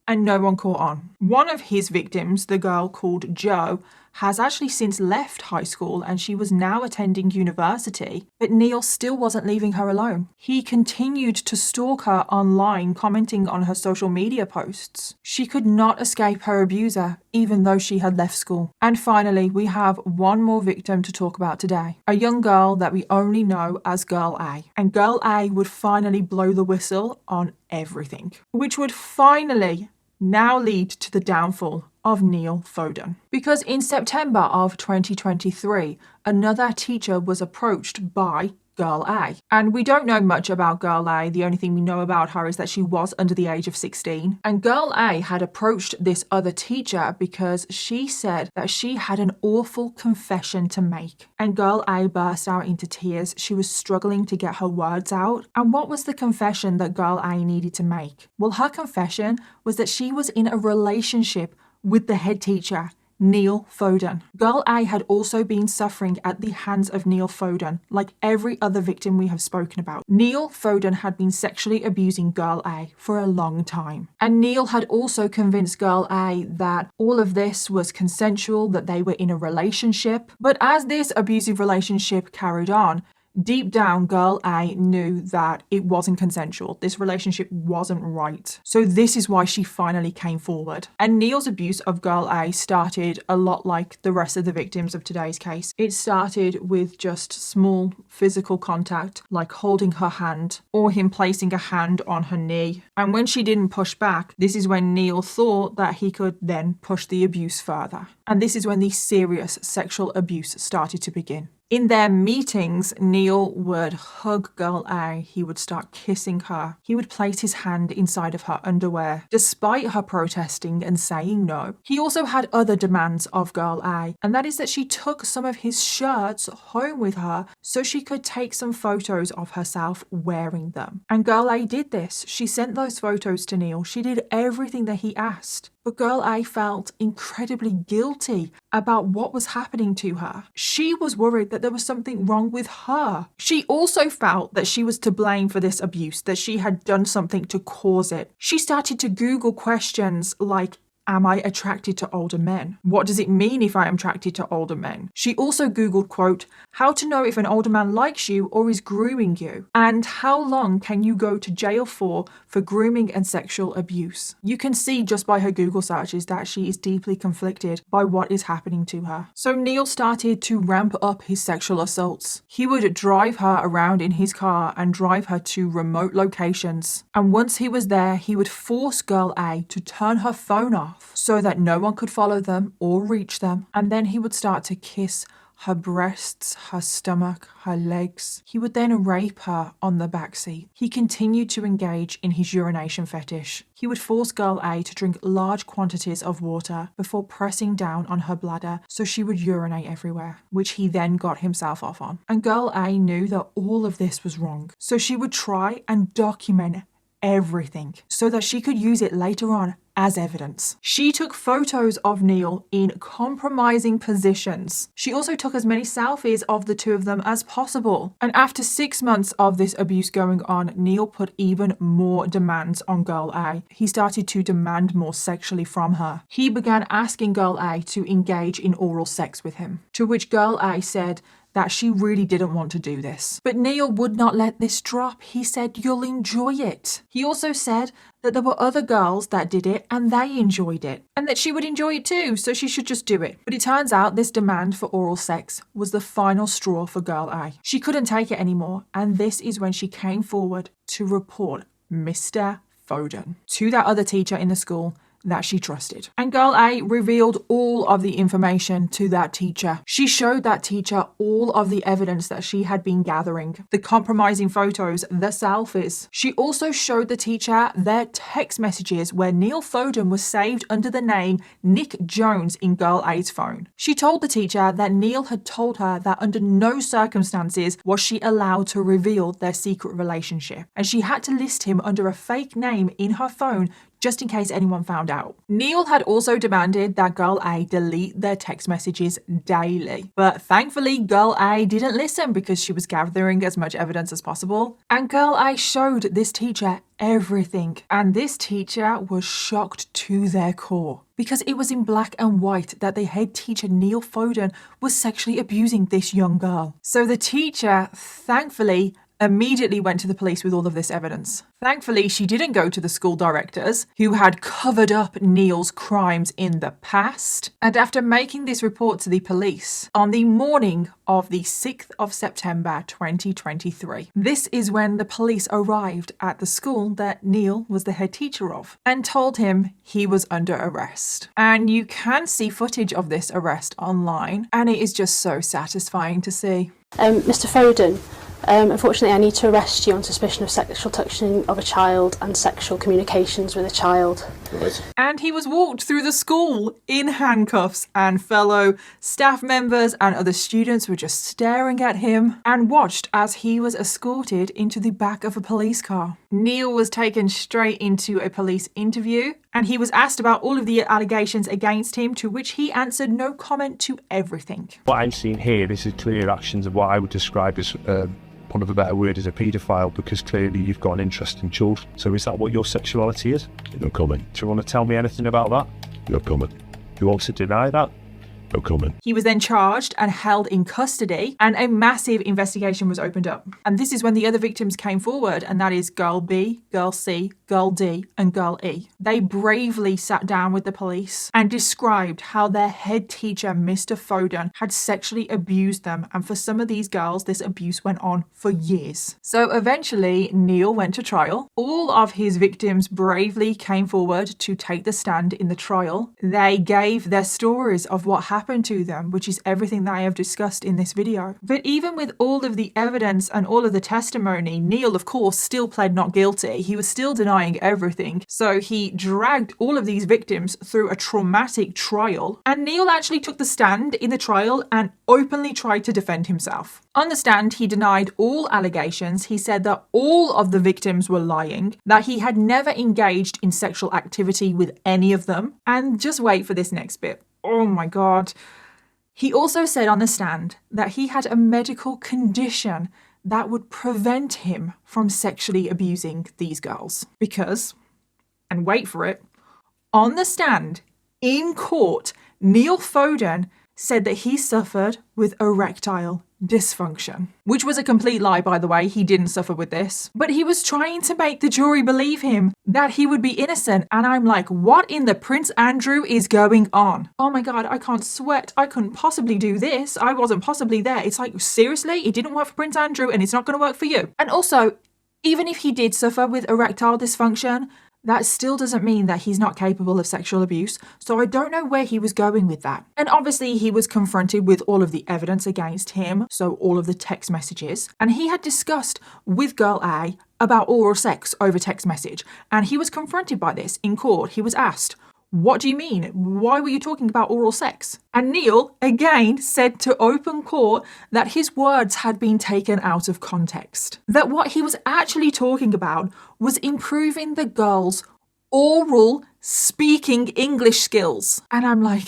and no one caught on. One of his victims, the girl called Jo, has actually since left high school and she was now attending university, but Neil still wasn't leaving her alone. He continued to stalk her online, commenting on her social media posts. She could not escape her abuser, even though she had left school. And finally, we have one more victim to talk about today, a young girl that we only know as Girl A. And Girl A would finally blow the whistle on everything, which would finally now lead to the downfall of Neil Foden. Because in September of 2023, another teacher was approached by Girl A. And we don't know much about Girl A. The only thing we know about her is that she was under the age of 16. And Girl A had approached this other teacher because she said that she had an awful confession to make. And Girl A burst out into tears. She was struggling to get her words out. And what was the confession that Girl A needed to make? Well, her confession was that she was in a relationship with the head teacher, Neil Foden. Girl A had also been suffering at the hands of Neil Foden, like every other victim we have spoken about. Neil Foden had been sexually abusing Girl A for a long time. And Neil had also convinced Girl A that all of this was consensual, that they were in a relationship. But as this abusive relationship carried on, deep down, Girl A knew that it wasn't consensual. This relationship wasn't right. So this is why she finally came forward. And Neil's abuse of Girl A started a lot like the rest of the victims of today's case. It started with just small physical contact, like holding her hand or him placing a hand on her knee. And when she didn't push back, this is when Neil thought that he could then push the abuse further. And this is when the serious sexual abuse started to begin. In their meetings, Neil would hug Girl A. He would start kissing her. He would place his hand inside of her underwear, despite her protesting and saying no. He also had other demands of Girl A, and that is that she took some of his shirts home with her so she could take some photos of herself wearing them. And Girl A did this. She sent those photos to Neil. She did everything that he asked. But Girl A felt incredibly guilty about what was happening to her. She was worried that there was something wrong with her. She also felt that she was to blame for this abuse, that she had done something to cause it. She started to Google questions like, am I attracted to older men? What does it mean if I am attracted to older men? She also Googled, quote, how to know if an older man likes you or is grooming you, and how long can you go to jail for grooming and sexual abuse. You can see just by her Google searches that she is deeply conflicted by what is happening to her. So Neil started to ramp up his sexual assaults. He would drive her around in his car and drive her to remote locations. And once he was there, he would force Girl A to turn her phone off so that no one could follow them or reach them. And then he would start to kiss her breasts, her stomach, her legs. He would then rape her on the backseat. He continued to engage in his urination fetish. He would force Girl A to drink large quantities of water before pressing down on her bladder so she would urinate everywhere, which he then got himself off on. And Girl A knew that all of this was wrong, so she would try and document everything so that she could use it later on as evidence. She took photos of Neil in compromising positions. She also took as many selfies of the two of them as possible. And after 6 months of this abuse going on, Neil put even more demands on Girl A. He started to demand more sexually from her. He began asking Girl A to engage in oral sex with him, to which Girl A said that she really didn't want to do this. But Neil would not let this drop. He said, you'll enjoy it. He also said that there were other girls that did it and they enjoyed it, and that she would enjoy it too, so she should just do it. But it turns out this demand for oral sex was the final straw for Girl A. She couldn't take it anymore, and this is when she came forward to report Mr. Foden to that other teacher in the school that she trusted. And Girl A revealed all of the information to that teacher. She showed that teacher all of the evidence that she had been gathering, the compromising photos, the selfies. She also showed the teacher their text messages where Neil Foden was saved under the name Nick Jones in Girl A's phone. She told the teacher that Neil had told her that under no circumstances was she allowed to reveal their secret relationship, and she had to list him under a fake name in her phone just in case anyone found out. Neil had also demanded that Girl A delete their text messages daily. But thankfully, Girl A didn't listen because she was gathering as much evidence as possible. And Girl A showed this teacher everything. And this teacher was shocked to their core because it was in black and white that the head teacher, Neil Foden, was sexually abusing this young girl. So the teacher, thankfully, immediately went to the police with all of this evidence. Thankfully, she didn't go to the school directors, who had covered up Neil's crimes in the past. And after making this report to the police on the morning of the 6th of September 2023, this is when the police arrived at the school that Neil was the head teacher of and told him he was under arrest. And you can see footage of this arrest online, and it is just so satisfying to see. Mr. Foden, unfortunately I need to arrest you on suspicion of sexual touching of a child and sexual communications with a child. Right. And he was walked through the school in handcuffs, and fellow staff members and other students were just staring at him and watched as he was escorted into the back of a police car. Neil was taken straight into a police interview, and he was asked about all of the allegations against him, to which he answered no comment to everything. What I'm seeing here, this is clear actions of what I would describe as, one of a better word, as a paedophile, because clearly you've got an interest in children. So is that what your sexuality is? No comment. Do you want to tell me anything about that? No comment. You want to deny that? No comment. He was then charged and held in custody, and a massive investigation was opened up. And this is when the other victims came forward, and that is Girl B, Girl C, Girl D, and Girl E. They bravely sat down with the police and described how their head teacher, Mr. Foden, had sexually abused them. And for some of these girls, this abuse went on for years. So eventually, Neil went to trial. All of his victims bravely came forward to take the stand in the trial. They gave their stories of what happened to them, which is everything that I have discussed in this video. But even with all of the evidence and all of the testimony, Neil, of course, still pled not guilty. He was still denying everything. So he dragged all of these victims through a traumatic trial. And Neil actually took the stand in the trial and openly tried to defend himself. On the stand, he denied all allegations. He said that all of the victims were lying, that he had never engaged in sexual activity with any of them. And just wait for this next bit. Oh my God. He also said on the stand that he had a medical condition that would prevent him from sexually abusing these girls. Because, and wait for it, on the stand, in court, Neil Foden said that he suffered with erectile dysfunction, which was a complete lie, by the way. He didn't suffer with this, but he was trying to make the jury believe him that he would be innocent. And I'm like, what in the Prince Andrew is going on? Oh my God, I can't sweat. I couldn't possibly do this. I wasn't possibly there. It's like, seriously, it didn't work for Prince Andrew and it's not going to work for you. And also, even if he did suffer with erectile dysfunction, that still doesn't mean that he's not capable of sexual abuse. So I don't know where he was going with that. And obviously he was confronted with all of the evidence against him, so all of the text messages. And he had discussed with Girl A about oral sex over text message. And he was confronted by this in court. He was asked, what do you mean? Why were you talking about oral sex? And Neil, again, said to open court that his words had been taken out of context. That what he was actually talking about was improving the girls' oral speaking English skills. And I'm like,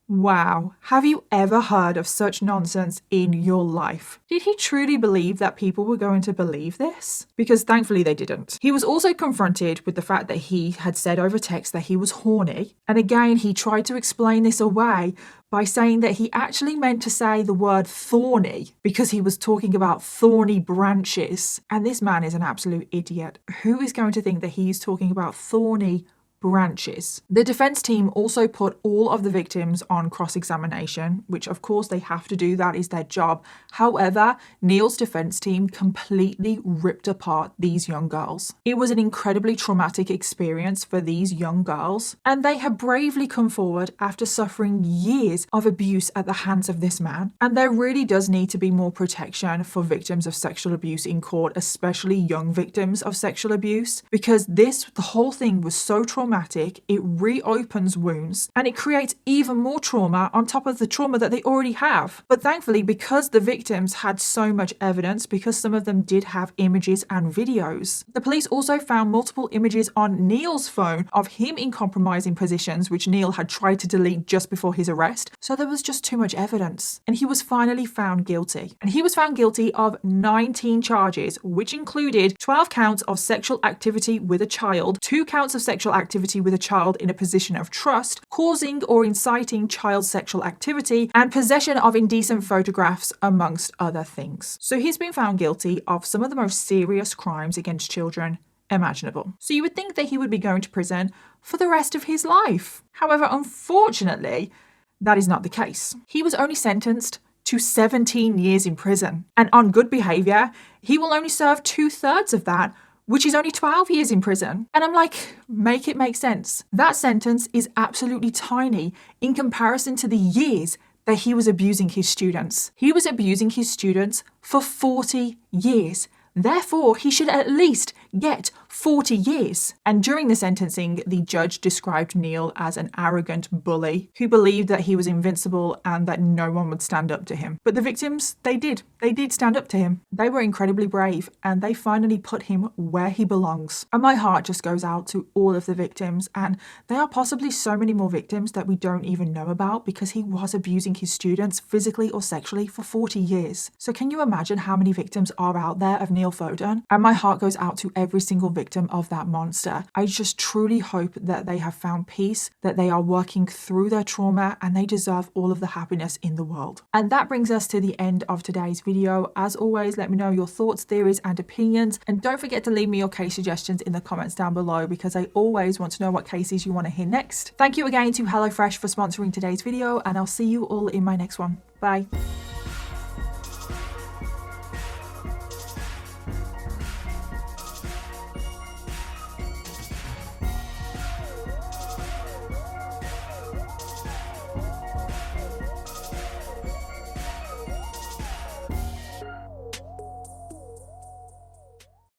wow, have you ever heard of such nonsense in your life? Did he truly believe that people were going to believe this? Because thankfully they didn't. He was also confronted with the fact that he had said over text that he was horny. And again, he tried to explain this away by saying that he actually meant to say the word thorny because he was talking about thorny branches. And this man is an absolute idiot. Who is going to think that he's talking about thorny branches? The defense team also put all of the victims on cross-examination, which of course they have to do, that is their job. However, Neil's defense team completely ripped apart these young girls. It was an incredibly traumatic experience for these young girls, and they have bravely come forward after suffering years of abuse at the hands of this man. And there really does need to be more protection for victims of sexual abuse in court, especially young victims of sexual abuse, because the whole thing was so traumatic traumatic, it reopens wounds, and it creates even more trauma on top of the trauma that they already have. But thankfully, because the victims had so much evidence, because some of them did have images and videos, the police also found multiple images on Neil's phone of him in compromising positions, which Neil had tried to delete just before his arrest. So there was just too much evidence. And he was finally found guilty. And he was found guilty of 19 charges, which included 12 counts of sexual activity with a child, 2 counts of sexual activity with a child in a position of trust, causing or inciting child sexual activity, and possession of indecent photographs, amongst other things. So he's been found guilty of some of the most serious crimes against children imaginable. So you would think that he would be going to prison for the rest of his life. However, unfortunately, that is not the case. He was only sentenced to 17 years in prison. And on good behaviour, he will only serve 2/3 of that, which is only 12 years in prison. And I'm like, make it make sense. That sentence is absolutely tiny in comparison to the years that he was abusing his students. He was abusing his students for 40 years. Therefore, he should at least get 40 years. And during the sentencing, the judge described Neil as an arrogant bully who believed that he was invincible and that no one would stand up to him. But the victims, they did. They did stand up to him. They were incredibly brave and they finally put him where he belongs. And my heart just goes out to all of the victims, and there are possibly so many more victims that we don't even know about because he was abusing his students physically or sexually for 40 years. So can you imagine how many victims are out there of Neil Foden? And my heart goes out to every single victim of that monster. I just truly hope that they have found peace, that they are working through their trauma, and they deserve all of the happiness in the world. And that brings us to the end of today's video. As always, let me know your thoughts, theories, and opinions. And don't forget to leave me your case suggestions in the comments down below because I always want to know what cases you want to hear next. Thank you again to HelloFresh for sponsoring today's video, and I'll see you all in my next one. Bye.